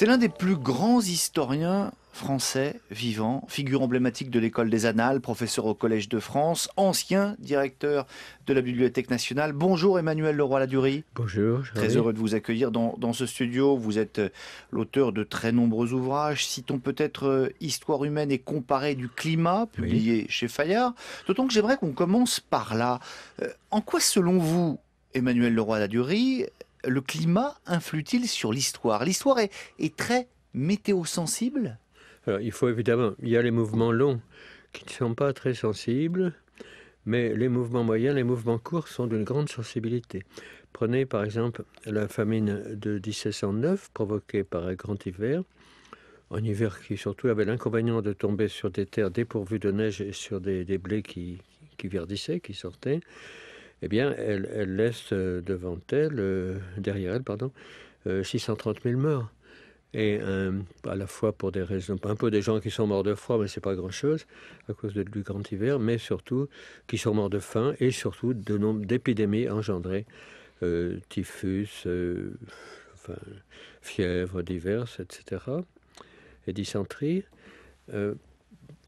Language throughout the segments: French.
C'est l'un des plus grands historiens français vivants, figure emblématique de l'école des Annales, professeur au Collège de France, ancien directeur de la Bibliothèque nationale. Bonjour Emmanuel Leroy-Ladurie. Bonjour, Très Charlie. heureux de vous accueillir dans ce studio. Vous êtes l'auteur de très nombreux ouvrages. Citons peut-être Histoire humaine et comparée du climat, Oui. publié chez Fayard. D'autant que j'aimerais qu'on commence par là. En quoi, selon vous, Emmanuel Leroy-Ladurie, le climat influe-t-il sur l'histoire? L'histoire est très météo-sensible? Alors, il y a les mouvements longs qui ne sont pas très sensibles, mais les mouvements moyens, les mouvements courts sont d'une grande sensibilité. Prenez par exemple la famine de 1709 provoquée par un grand hiver, un hiver qui surtout avait l'inconvénient de tomber sur des terres dépourvues de neige et sur des blés qui verdissaient, qui sortaient. Eh bien, elle laisse derrière elle, 630 000 morts. Et à la fois pour des raisons, un peu des gens qui sont morts de froid, mais c'est pas grand-chose, à cause du grand hiver, mais surtout qui sont morts de faim, et surtout de nombre d'épidémies engendrées, typhus, enfin, fièvres diverses, etc., et dysenterie.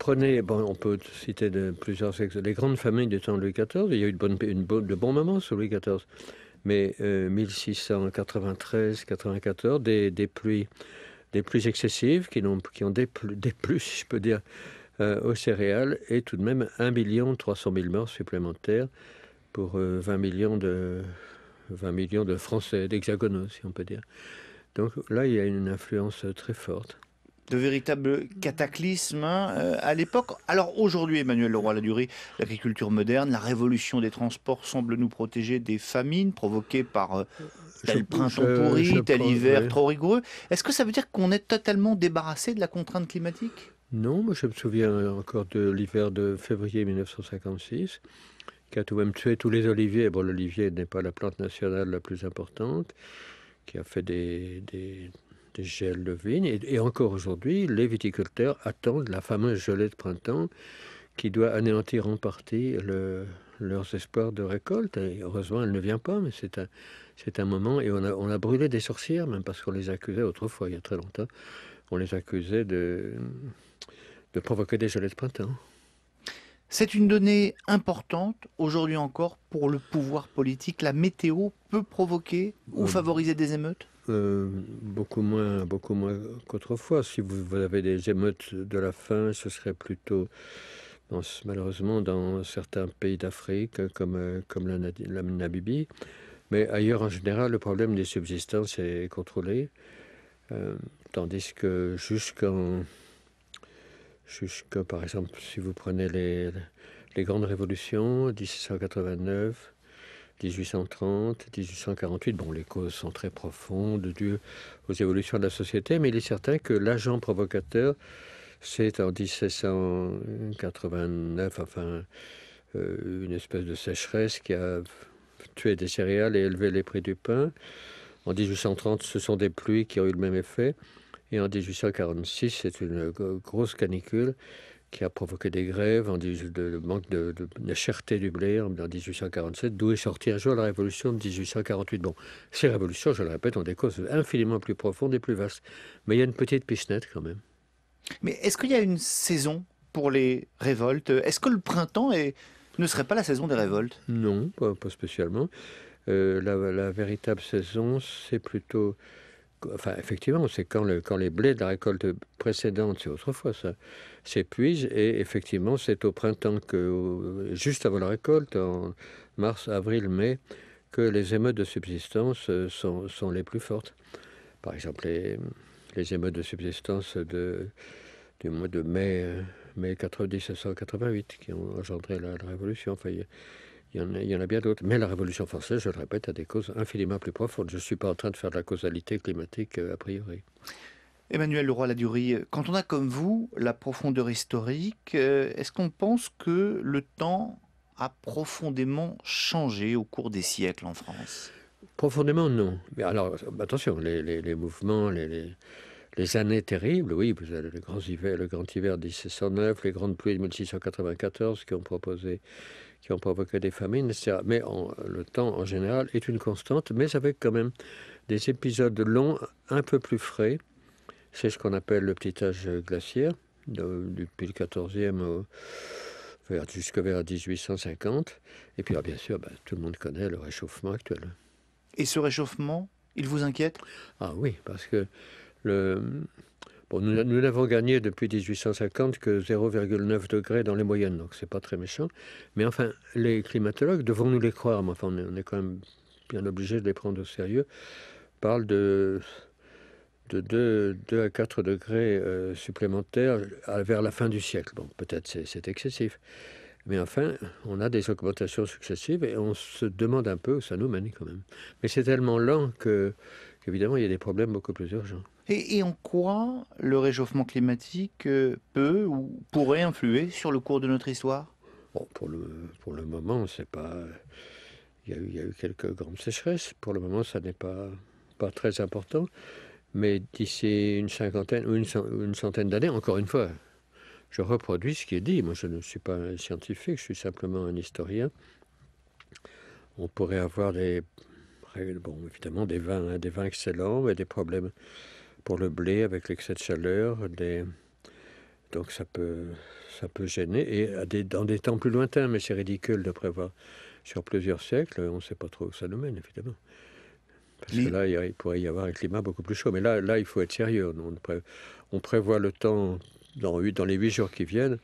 On peut citer plusieurs exemples. Les grandes familles du temps de Louis XIV, il y a eu de bons moments sous Louis XIV, mais 1693-94, des pluies excessives qui ont déplu, si je peux dire, aux céréales, et tout de même 1 300 000 morts supplémentaires pour 20 millions de Français, d'hexagonaux, si on peut dire. Donc là, il y a une influence très forte. De véritables cataclysmes à l'époque. Alors aujourd'hui, Emmanuel Leroy-Ladurie, l'agriculture moderne, la révolution des transports semble nous protéger des famines provoquées par tel printemps pourri, tel hiver Oui. trop rigoureux. Est-ce que ça veut dire qu'on est totalement débarrassé de la contrainte climatique? Non, moi je me souviens encore de l'hiver de février 1956, qui a tout de même tué tous les oliviers. Bon, l'olivier n'est pas la plante nationale la plus importante, qui a fait des gels de vignes. Et encore aujourd'hui, les viticulteurs attendent la fameuse gelée de printemps qui doit anéantir en partie leurs espoirs de récolte. Et heureusement, elle ne vient pas, mais c'est un moment. Et on a brûlé des sorcières, même parce qu'on les accusait autrefois, il y a très longtemps, on les accusait de provoquer des gelées de printemps. C'est une donnée importante aujourd'hui encore pour le pouvoir politique. La météo peut provoquer ou favoriser des émeutes? Beaucoup moins qu'autrefois. Si vous avez des émeutes de la faim, ce serait plutôt, malheureusement, dans certains pays d'Afrique, comme la Namibie. Mais ailleurs, en général, le problème des subsistances est contrôlé. Tandis que par exemple, si vous prenez les grandes révolutions, 1789, 1830, 1848, bon, les causes sont très profondes, dues aux évolutions de la société, mais il est certain que l'agent provocateur, c'est en 1789, une espèce de sécheresse qui a tué des céréales et élevé les prix du pain. En 1830, ce sont des pluies qui ont eu le même effet. Et en 1846, c'est une grosse canicule qui a provoqué des grèves, le manque de cherté du blé en 1847, d'où est sortie un jour la révolution de 1848. Bon, ces révolutions, je le répète, ont des causes infiniment plus profondes et plus vastes. Mais il y a une petite pichenette quand même. Mais est-ce qu'il y a une saison pour les révoltes? Est-ce que le printemps ne serait pas la saison des révoltes? Non, pas spécialement. La véritable saison, c'est plutôt... Enfin, effectivement, c'est quand les blés de la récolte précédente, c'est autrefois ça, s'épuisent. Et effectivement, c'est au printemps, juste avant la récolte, en mars, avril, mai, que les émeutes de subsistance sont les plus fortes. Par exemple, les émeutes de subsistance du mois de mai 1788, qui ont engendré la Révolution. Enfin, il y en a bien d'autres. Mais la Révolution française, je le répète, a des causes infiniment plus profondes. Je ne suis pas en train de faire de la causalité climatique a priori. Emmanuel Leroy-Ladurie, quand on a comme vous la profondeur historique, est-ce qu'on pense que le temps a profondément changé au cours des siècles en France? Profondément, non. Mais alors, attention, les mouvements, les années terribles, oui, vous avez le grand hiver de 1709, les grandes pluies de 1694 qui ont provoqué des famines, etc. Mais le temps, en général, est une constante, mais avec quand même des épisodes longs, un peu plus frais, c'est ce qu'on appelle le petit âge glaciaire, depuis le 14e jusqu'à vers 1850. Et puis, bien sûr, tout le monde connaît le réchauffement actuel. Et ce réchauffement, il vous inquiète? Ah oui, parce que nous n'avons gagné depuis 1850 que 0,9 degrés dans les moyennes, donc c'est pas très méchant. Mais enfin, les climatologues, devons-nous les croire, mais enfin, on est quand même bien obligé de les prendre au sérieux, parlent de 2 à 4 degrés supplémentaires vers la fin du siècle. Bon, peut-être c'est excessif. Mais enfin, on a des augmentations successives et on se demande un peu où ça nous mène quand même. Mais c'est tellement lent qu'évidemment, il y a des problèmes beaucoup plus urgents. Et en quoi le réchauffement climatique peut ou pourrait influer sur le cours de notre histoire? Bon, pour le moment, c'est pas... Il y a eu quelques grandes sécheresses. Pour le moment, ça n'est pas très important. Mais d'ici une cinquantaine ou une centaine d'années, encore une fois, je reproduis ce qui est dit. Moi, je ne suis pas un scientifique, je suis simplement un historien. On pourrait avoir évidemment des vins excellents, mais des problèmes pour le blé avec l'excès de chaleur. Donc ça peut gêner. Et dans des temps plus lointains, mais c'est ridicule de prévoir sur plusieurs siècles, on ne sait pas trop où ça nous mène, évidemment. Parce que là, il pourrait y avoir un climat beaucoup plus chaud. Mais là il faut être sérieux. On prévoit le temps dans les 8 jours qui viennent.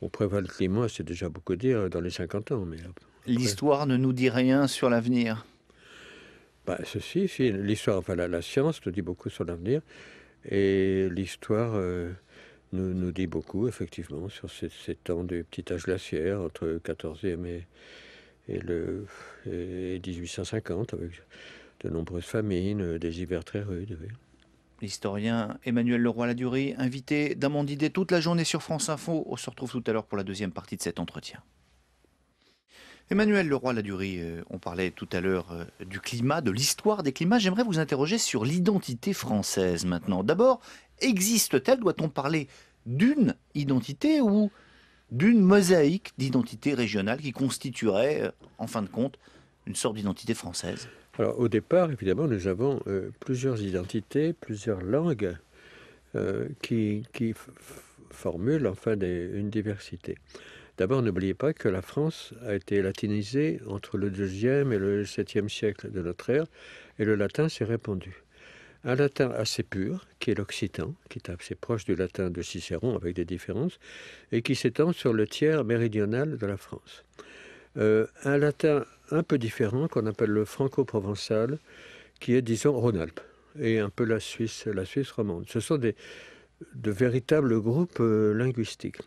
On prévoit le climat, c'est déjà beaucoup dire, dans les 50 ans. Mais après... L'histoire ne nous dit rien sur l'avenir. Si, l'histoire, enfin la science nous dit beaucoup sur l'avenir. Et l'histoire nous dit beaucoup, effectivement, sur ces temps du petit âge glaciaire, entre le 14e et 1850, avec de nombreuses famines, des hivers très rudes. Oui. L'historien Emmanuel Leroy-Ladurie, invité d'un Monde d'idées toute la journée sur France Info. On se retrouve tout à l'heure pour la deuxième partie de cet entretien. Emmanuel Leroy-Ladurie, on parlait tout à l'heure du climat, de l'histoire des climats. J'aimerais vous interroger sur l'identité française maintenant. D'abord, existe-t-elle, doit-on parler d'une identité ou d'une mosaïque d'identités régionales qui constituerait, en fin de compte, une sorte d'identité française? Alors au départ, évidemment, nous avons plusieurs identités, plusieurs langues qui formulent enfin une diversité. D'abord, n'oubliez pas que la France a été latinisée entre le 2e et le 7e siècle de notre ère, et le latin s'est répandu. Un latin assez pur, qui est l'occitan, qui est assez proche du latin de Cicéron, avec des différences, et qui s'étend sur le tiers méridional de la France. Un latin un peu différent, qu'on appelle le franco-provençal, qui est, disons, Rhône-Alpes, et un peu la Suisse romande. Ce sont de véritables groupes linguistiques.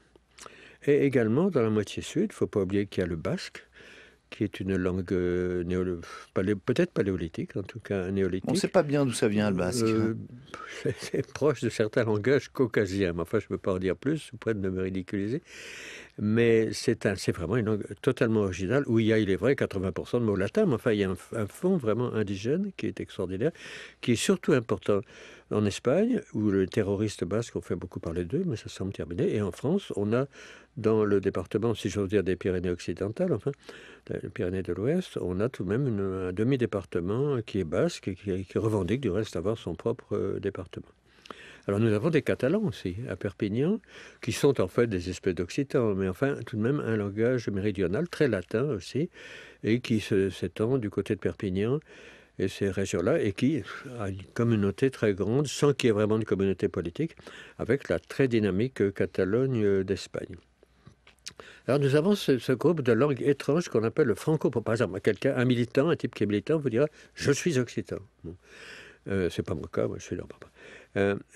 Et également, dans la moitié sud, il ne faut pas oublier qu'il y a le basque, qui est une langue peut-être paléolithique, en tout cas néolithique. On ne sait pas bien d'où ça vient, le basque. C'est proche de certains langages caucasiens. Mais enfin, je ne peux pas en dire plus, sous peine de me ridiculiser. Mais c'est vraiment une langue totalement originale, où il est vrai, 80% de mots latins, mais enfin, il y a un fond vraiment indigène qui est extraordinaire, qui est surtout important en Espagne, où les terroristes basques ont fait beaucoup parler d'eux, mais ça semble terminé. Et en France, on a, dans le département, si j'ose dire, des Pyrénées occidentales, enfin, les Pyrénées de l'Ouest, on a tout de même un demi-département qui est basque et qui revendique du reste avoir son propre département. Alors nous avons des Catalans aussi, à Perpignan, qui sont en fait des espèces d'occitans, mais enfin tout de même un langage méridional, très latin aussi, et qui s'étend du côté de Perpignan et ces régions-là, et qui a une communauté très grande, sans qu'il y ait vraiment de communauté politique, avec la très dynamique Catalogne d'Espagne. Alors nous avons ce groupe de langues étranges qu'on appelle le franco. Par exemple, un militant, un type qui est militant, vous dira « je suis occitan ». Bon. C'est pas mon cas, moi je suis leur papa.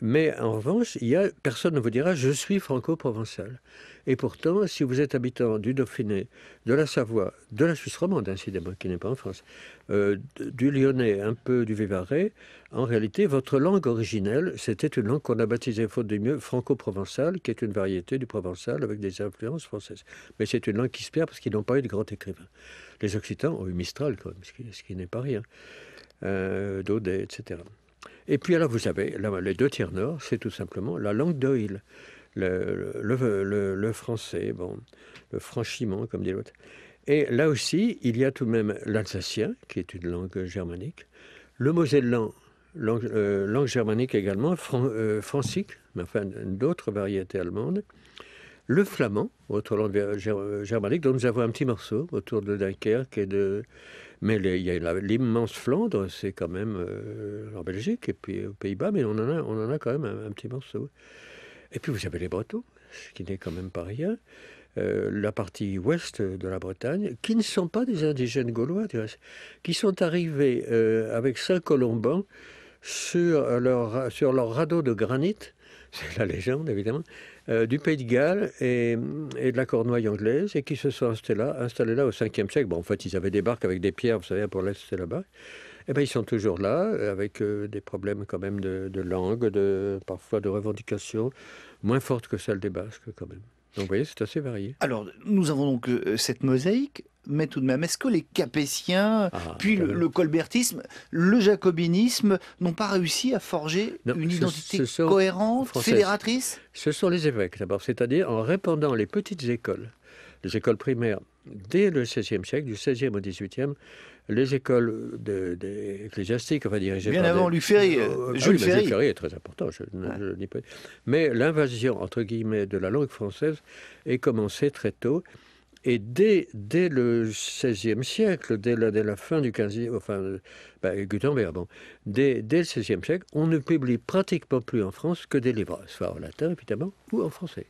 Mais en revanche, personne ne vous dira « je suis franco-provençal ». Et pourtant, si vous êtes habitant du Dauphiné, de la Savoie, de la Suisse romande, incidemment, qui n'est pas en France, du Lyonnais, un peu du Vivarais, en réalité, votre langue originelle, c'était une langue qu'on a baptisée, faute de mieux, franco-provençale, qui est une variété du provençal avec des influences françaises. Mais c'est une langue qui se perd parce qu'ils n'ont pas eu de grands écrivains. Les Occitans ont eu Mistral, quand même, ce qui n'est pas rien. Daudet, etc. Et puis alors, vous savez, les 2 tiers nord, c'est tout simplement la langue d'Oïl. Le français, le franchiment, comme dit l'autre. Et là aussi, il y a tout de même l'alsacien, qui est une langue germanique, le mosellan, langue germanique également, francique, mais enfin d'autres variétés allemandes. Le flamand, autre langue germanique, dont nous avons un petit morceau autour de Dunkerque mais il y a l'immense Flandre, c'est quand même en Belgique et puis aux Pays-Bas, mais on en a quand même un petit morceau. Et puis vous avez les Bretons, ce qui n'est quand même pas rien. La partie ouest de la Bretagne, qui ne sont pas des indigènes gaulois, qui sont arrivés avec Saint-Colomban sur leur radeau de granit, c'est la légende évidemment, du Pays de Galles et de la Cornouaille anglaise, et qui se sont installés là au 5e siècle. Bon, en fait, ils avaient des barques avec des pierres, vous savez, pour laisser la barque. Eh bien, ils sont toujours là, avec des problèmes quand même de langue, parfois de revendications, moins fortes que celles des Basques quand même. Donc vous voyez, c'est assez varié. Alors, nous avons donc cette mosaïque, mais tout de même, est-ce que les Capétiens, puis le colbertisme, le jacobinisme n'ont pas réussi à forger une identité cohérente, fédératrice? Ce sont les évêques d'abord, c'est-à-dire en répandant les petites écoles, les écoles primaires, dès le XVIe siècle, du XVIe au XVIIIe, les écoles ecclésiastiques, on va dire. Bien avant Jules Ferry. Jules Ferry est très important, je ne dis pas. Mais l'invasion, entre guillemets, de la langue française est commencée très tôt. Et dès le XVIe siècle, dès la fin du XVe, enfin, Gutenberg, bon, dès le XVIe siècle, on ne publie pratiquement plus en France que des livres, soit en latin, évidemment, ou en français.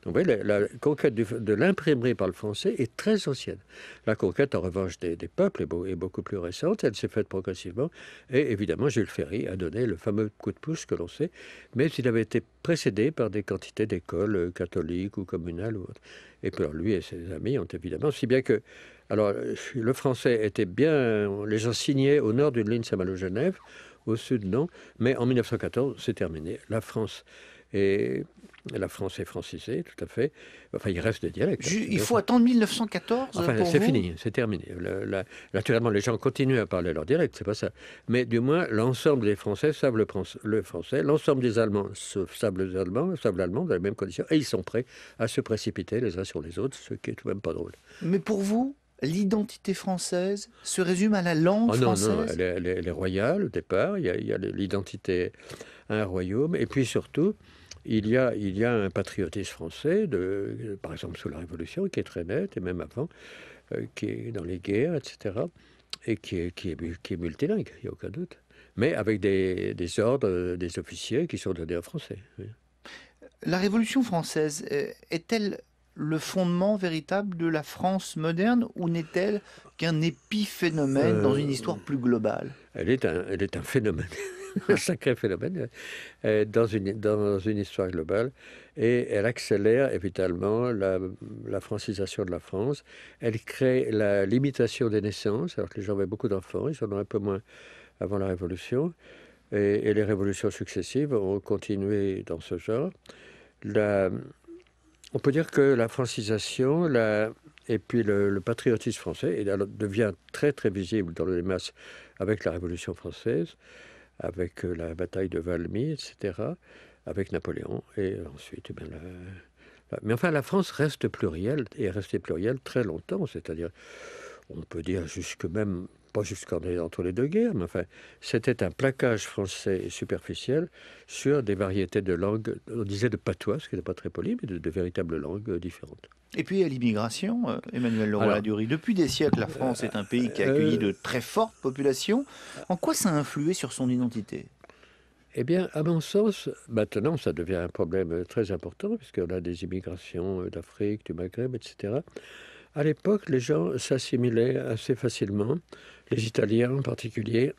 Donc, vous voyez, la conquête de l'imprimerie par le français est très ancienne. La conquête, en revanche, des peuples est beaucoup plus récente. Elle s'est faite progressivement. Et évidemment, Jules Ferry a donné le fameux coup de pouce que l'on sait, mais il avait été précédé par des quantités d'écoles catholiques ou communales ou autres. Et puis, alors, lui et ses amis ont évidemment, si bien que... Alors, le français était bien... Les gens signaient au nord d'une ligne Saint-Malo-Genève, au sud, non. Mais en 1914, c'est terminé. La France est francisée, tout à fait. Enfin, il reste des dialectes. Il faut attendre 1914 enfin, c'est fini, c'est terminé. Naturellement, les gens continuent à parler leur dialecte, c'est pas ça. Mais du moins, l'ensemble des Français savent le français. L'ensemble des Allemands savent l'allemand dans les mêmes conditions. Et ils sont prêts à se précipiter les uns sur les autres, ce qui est tout de même pas drôle. Mais pour vous, l'identité française se résume à la langue française? Non, elle est royale au départ. Il y a l'identité à un royaume. Et puis surtout, il y a un patriotisme français, par exemple sous la Révolution, qui est très net, et même avant, qui est dans les guerres, etc., et qui est multilingue, il n'y a aucun doute. Mais avec des ordres, des officiers qui sont donnés en français. Oui. La Révolution française est-elle le fondement véritable de la France moderne, ou n'est-elle qu'un épiphénomène dans une histoire plus globale? Elle est un phénomène. Un sacré phénomène dans une histoire globale, et elle accélère évidemment la francisation de la France. Elle crée la limitation des naissances, alors que les gens avaient beaucoup d'enfants, ils en ont un peu moins avant la Révolution, et les révolutions successives ont continué dans ce genre. On peut dire que la francisation et puis le patriotisme français devient très très visible dans les masses avec la Révolution française, avec la bataille de Valmy, etc., avec Napoléon, et ensuite, mais enfin, la France reste plurielle, et est restée plurielle très longtemps, c'est-à-dire, on peut dire pas entre les deux guerres, mais enfin, c'était un plaquage français superficiel sur des variétés de langues, on disait de patois, ce qui n'est pas très poli, mais de véritables langues différentes. Et puis, il y a l'immigration, Emmanuel Leroy-Ladurie. Depuis des siècles, la France est un pays qui a accueilli de très fortes populations. En quoi ça a influé sur son identité? Eh bien, à mon sens, maintenant, ça devient un problème très important, puisqu'on a des immigrations d'Afrique, du Maghreb, etc. À l'époque, les gens s'assimilaient assez facilement, les Italiens en particulier,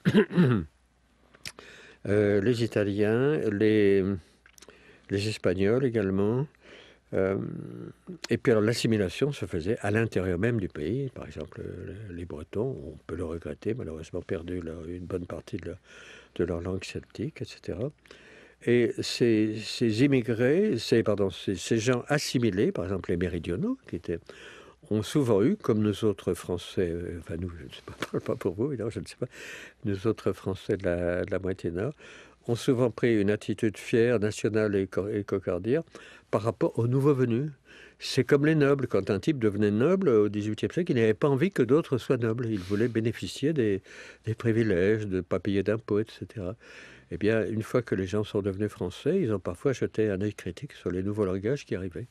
les Italiens, les Espagnols également. Et puis alors l'assimilation se faisait à l'intérieur même du pays. Par exemple, les Bretons, on peut le regretter, malheureusement perdu une bonne partie de leur langue celtique, etc. Et ces immigrés, ces gens assimilés, par exemple les méridionaux, ont souvent eu, comme nous autres Français, nous, je ne parle pas pour vous, non, je ne sais pas, nous autres Français de la moitié nord, ont souvent pris une attitude fière, nationale et cocardière par rapport aux nouveaux venus. C'est comme les nobles. Quand un type devenait noble au XVIIIe siècle, il n'avait pas envie que d'autres soient nobles. Il voulait bénéficier des privilèges, de ne pas payer d'impôts, etc. Eh bien, une fois que les gens sont devenus français, ils ont parfois jeté un œil critique sur les nouveaux langages qui arrivaient.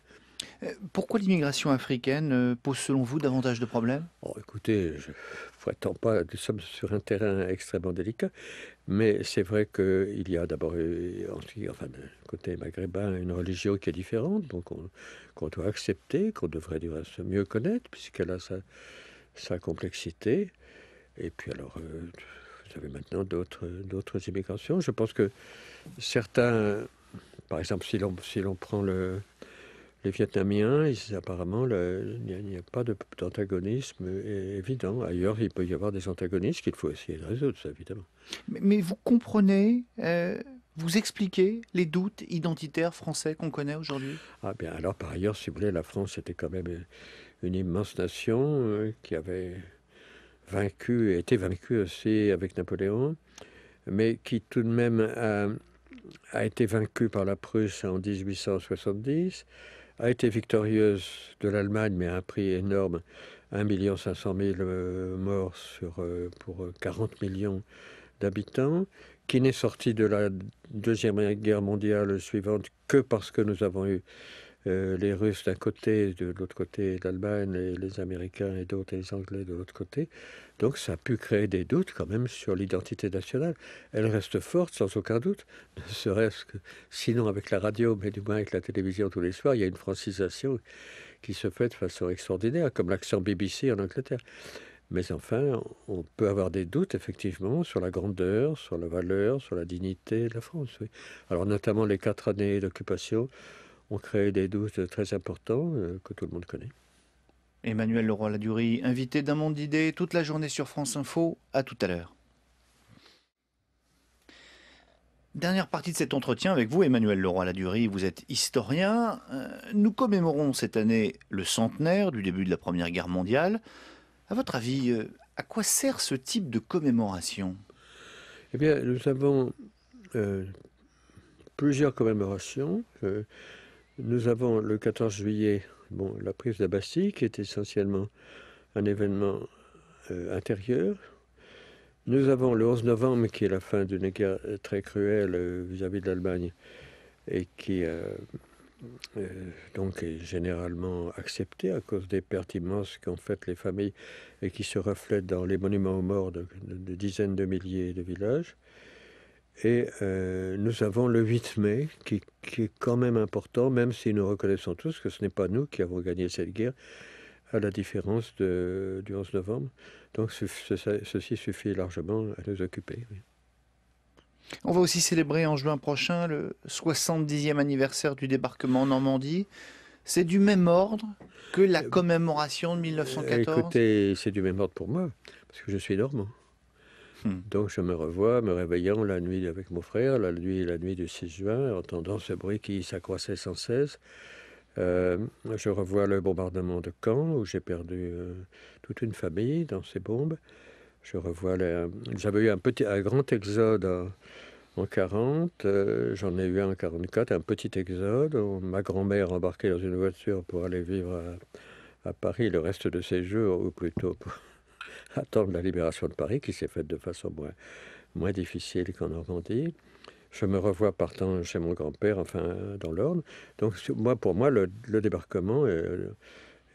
Pourquoi l'immigration africaine pose selon vous davantage de problèmes? Oh, écoutez, je ne prétends pas, nous sommes sur un terrain extrêmement délicat, mais c'est vrai qu'il y a d'abord, enfin, du côté maghrébin, une religion qui est différente, donc qu'on doit accepter, qu'on devrait du reste mieux connaître, puisqu'elle a sa complexité. Et puis alors, vous avez maintenant d'autres immigrations. Je pense que certains, par exemple, si l'on prend les Vietnamiens, apparemment, il n'y a pas d'antagonisme évident. Ailleurs, il peut y avoir des antagonismes qu'il faut essayer de résoudre, ça, évidemment. Mais vous comprenez, vous expliquez les doutes identitaires français qu'on connaît aujourd'hui? Ah bien, alors, par ailleurs, si vous voulez, la France était quand même une immense nation qui avait été vaincue aussi avec Napoléon, mais qui tout de même a été vaincue par la Prusse en 1870, a été victorieuse de l'Allemagne, mais à un prix énorme, 1 500 000 morts pour 40 millions d'habitants, qui n'est sortie de la Deuxième Guerre mondiale suivante que parce que nous avons eu les Russes d'un côté, de l'autre côté l'Allemagne, les Américains et d'autres, et les Anglais de l'autre côté. Donc ça a pu créer des doutes quand même sur l'identité nationale. Elle reste forte sans aucun doute, ne serait-ce que, sinon avec la radio, mais du moins avec la télévision tous les soirs, il y a une francisation qui se fait de façon extraordinaire, comme l'accent BBC en Angleterre. Mais enfin, on peut avoir des doutes, effectivement, sur la grandeur, sur la valeur, sur la dignité de la France. Oui. Alors notamment les 4 années d'occupation ont créé des doutes très importants que tout le monde connaît. Emmanuel Leroy-Ladurie, invité d'un monde d'idées toute la journée sur France Info. À tout à l'heure. Dernière partie de cet entretien avec vous, Emmanuel Leroy-Ladurie. Vous êtes historien. Nous commémorons cette année le centenaire du début de la Première Guerre mondiale. À votre avis, à quoi sert ce type de commémoration? Eh bien, nous avons plusieurs commémorations. Nous avons le 14 juillet, la prise de la Bastille, qui est essentiellement un événement intérieur. Nous avons le 11 novembre, qui est la fin d'une guerre très cruelle vis-à-vis de l'Allemagne, et qui donc est généralement accepté à cause des pertes immenses qu'ont faites les familles et qui se reflètent dans les monuments aux morts de dizaines de milliers de villages. Et nous avons le 8 mai, qui est quand même important, même si nous reconnaissons tous que ce n'est pas nous qui avons gagné cette guerre, à la différence du 11 novembre. Donc ceci suffit largement à nous occuper. Oui. On va aussi célébrer en juin prochain le 70e anniversaire du débarquement en Normandie. C'est du même ordre que la commémoration de 1914? Écoutez, c'est du même ordre pour moi, parce que je suis normand. Donc je me revois me réveillant la nuit avec mon frère, la nuit du 6 juin, entendant ce bruit qui s'accroissait sans cesse. Je revois le bombardement de Caen, où j'ai perdu toute une famille dans ces bombes. Je revois j'avais eu un grand exode en 40, j'en ai eu un en 44, un petit exode. Ma grand-mère embarquait dans une voiture pour aller vivre à Paris le reste de ses jours, ou plutôt pour attendre la libération de Paris, qui s'est faite de façon moins difficile qu'en Normandie. Je me revois partant chez mon grand-père, enfin, dans l'Orne. Donc, pour moi, le débarquement,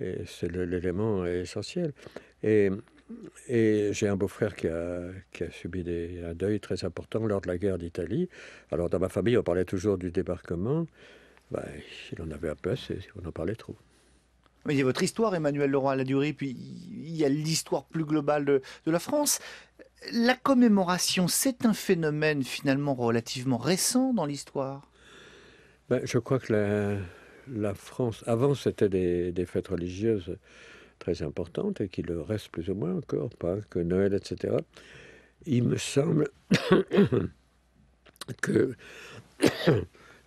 c'est l'élément essentiel. Et j'ai un beau-frère qui a subi un deuil très important lors de la guerre d'Italie. Alors, dans ma famille, on parlait toujours du débarquement. Il en avait un peu assez, on en parlait trop. Il y a votre histoire, Emmanuel Leroy-Ladurie, puis il y a l'histoire plus globale de la France. La commémoration, c'est un phénomène finalement relativement récent dans l'histoire. Je crois que la France, avant, c'était des fêtes religieuses très importantes et qui le restent plus ou moins encore, Pâques, Noël, etc. Il me semble que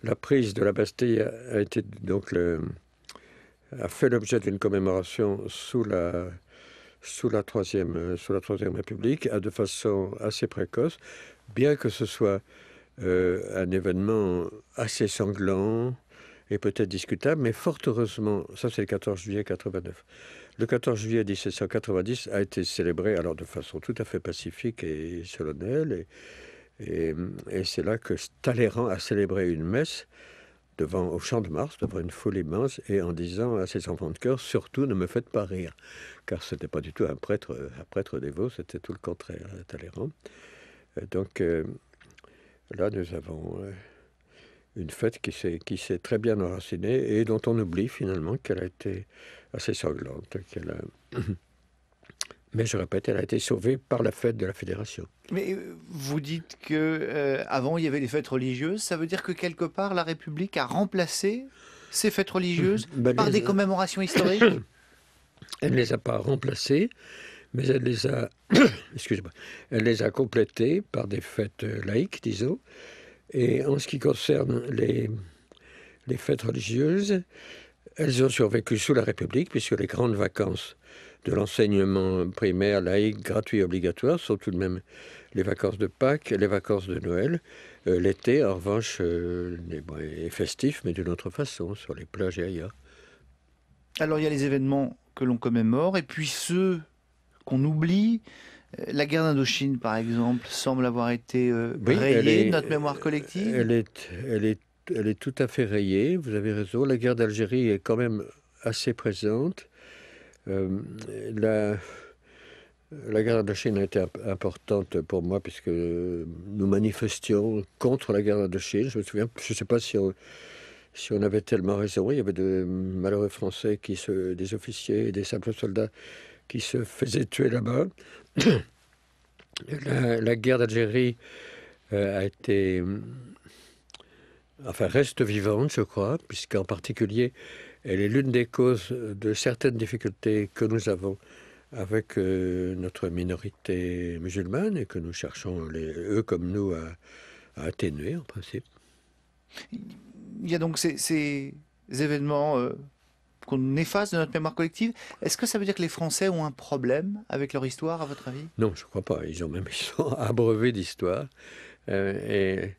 la prise de la Bastille a été donc a fait l'objet d'une commémoration sous la Troisième République, de façon assez précoce, bien que ce soit un événement assez sanglant et peut-être discutable, mais fort heureusement, ça c'est le 14 juillet 89. Le 14 juillet 1790 a été célébré alors de façon tout à fait pacifique et solennelle, et c'est là que Talleyrand a célébré une messe au Champ de Mars, devant une foule immense, et en disant à ses enfants de cœur, surtout ne me faites pas rire, car ce n'était pas du tout un prêtre dévot, c'était tout le contraire, Talleyrand. Donc là, nous avons une fête qui s'est très bien enracinée et dont on oublie finalement qu'elle a été assez sanglante. Mais je répète, elle a été sauvée par la fête de la Fédération. Mais vous dites que avant il y avait les fêtes religieuses, ça veut dire que quelque part la République a remplacé ces fêtes religieuses par des commémorations historiques? Elle ne les a pas remplacées, mais elle les a, excusez-moi, elle les a complétées par des fêtes laïques, disons. Et en ce qui concerne les fêtes religieuses, elles ont survécu sous la République, puisque les grandes vacances de l'enseignement primaire, laïque, gratuit, obligatoire, sont tout de même les vacances de Pâques et les vacances de Noël. L'été, en revanche, est festif, mais d'une autre façon, sur les plages et ailleurs. Alors il y a les événements que l'on commémore, et puis ceux qu'on oublie. La guerre d'Indochine, par exemple, semble avoir été rayée de notre mémoire collective. Elle est tout à fait rayée, vous avez raison. La guerre d'Algérie est quand même assez présente. La guerre d'Indochine a été importante pour moi puisque nous manifestions contre la guerre d'Indochine. Je me souviens, je ne sais pas si on avait tellement raison. Il y avait de malheureux Français, des officiers et des simples soldats qui se faisaient tuer là-bas. La guerre d'Algérie a été... Enfin, reste vivante, je crois, puisqu'en particulier, elle est l'une des causes de certaines difficultés que nous avons avec notre minorité musulmane et que nous cherchons, eux comme nous, à atténuer, en principe. Il y a donc ces événements qu'on efface de notre mémoire collective. Est-ce que ça veut dire que les Français ont un problème avec leur histoire, à votre avis? Non, je ne crois pas. Ils sont abreuvés d'histoire. Les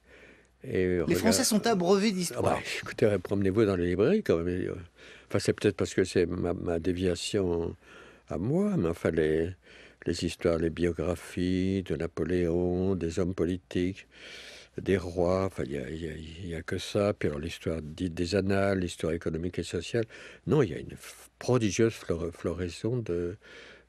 Français sont abreuvés d'histoire. Écoutez, promenez-vous dans les librairies quand même. Enfin, c'est peut-être parce que c'est ma déviation à moi, mais enfin, les histoires, les biographies de Napoléon, des hommes politiques, des rois, enfin, il n'y a que ça. Puis alors, l'histoire dite des annales, l'histoire économique et sociale. Non, il y a une prodigieuse floraison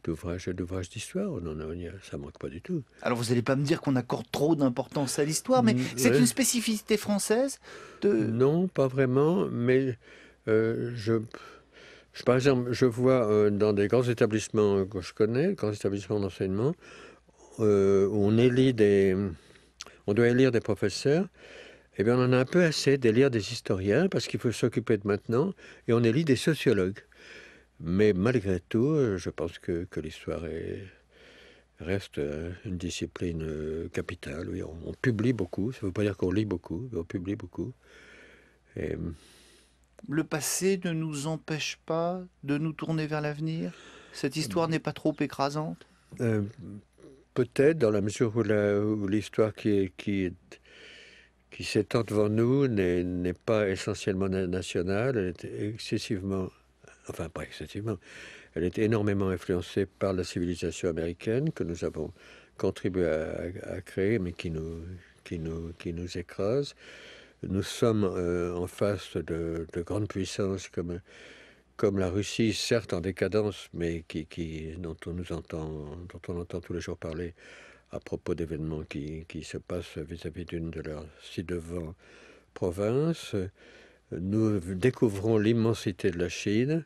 d'ouvrages d'histoire. Non, ça ne manque pas du tout. Alors, vous n'allez pas me dire qu'on accorde trop d'importance à l'histoire, mais c'est une spécificité française Non, pas vraiment, mais par exemple, je vois dans des grands établissements que je connais, grands établissements d'enseignement, où on doit élire des professeurs. Eh bien, on en a un peu assez d'élire des historiens parce qu'il faut s'occuper de maintenant, et on élit des sociologues. Mais malgré tout, je pense que l'histoire reste une discipline capitale. Oui, on publie beaucoup, ça ne veut pas dire qu'on lit beaucoup, mais on publie beaucoup. Et... Le passé ne nous empêche pas de nous tourner vers l'avenir? Cette histoire n'est pas trop écrasante? Peut-être, dans la mesure où l'histoire qui s'étend devant nous n'est pas essentiellement nationale, elle est excessivement, enfin pas excessivement, elle est énormément influencée par la civilisation américaine que nous avons contribué à créer, mais qui nous écrase. Nous sommes en face de grandes puissances comme la Russie, certes en décadence, mais dont on entend tous les jours parler à propos d'événements qui se passent vis-à-vis d'une de leurs ci-devant provinces. Nous découvrons l'immensité de la Chine.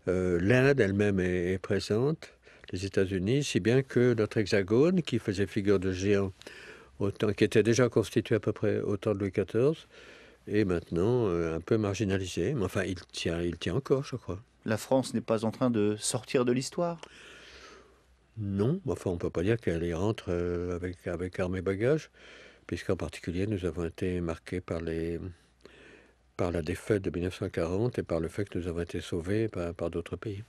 L'Inde elle-même est présente, les États-Unis, si bien que notre hexagone, qui faisait figure de géant, qui était déjà constitué à peu près au temps de Louis XIV, est maintenant un peu marginalisé. Mais enfin, il tient encore, je crois. La France n'est pas en train de sortir de l'histoire? Non, enfin, on ne peut pas dire qu'elle y rentre avec armes et bagages, puisqu'en particulier, nous avons été marqués par la défaite de 1940 et par le fait que nous avons été sauvés par d'autres pays.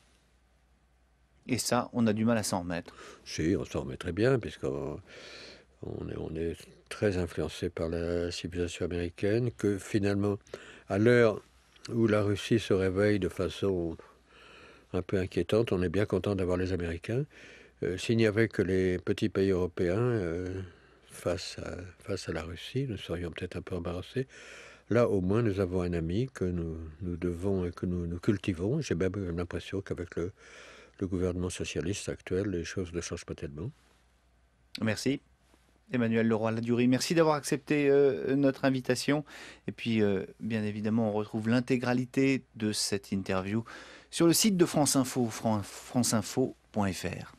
Et ça, on a du mal à s'en remettre? Si, on s'en remet très bien, puisqu'on est très influencés par la civilisation américaine, que finalement, à l'heure où la Russie se réveille de façon un peu inquiétante, on est bien content d'avoir les Américains. S'il n'y avait que les petits pays européens face à la Russie, nous serions peut-être un peu embarrassés. Là, au moins, nous avons un ami que nous devons et que nous cultivons. J'ai même l'impression qu'avec le gouvernement socialiste actuel, les choses ne changent pas tellement. Merci. Emmanuel Leroy-Ladurie, merci d'avoir accepté notre invitation. Et puis, bien évidemment, on retrouve l'intégralité de cette interview sur le site de France Info, franceinfo.fr.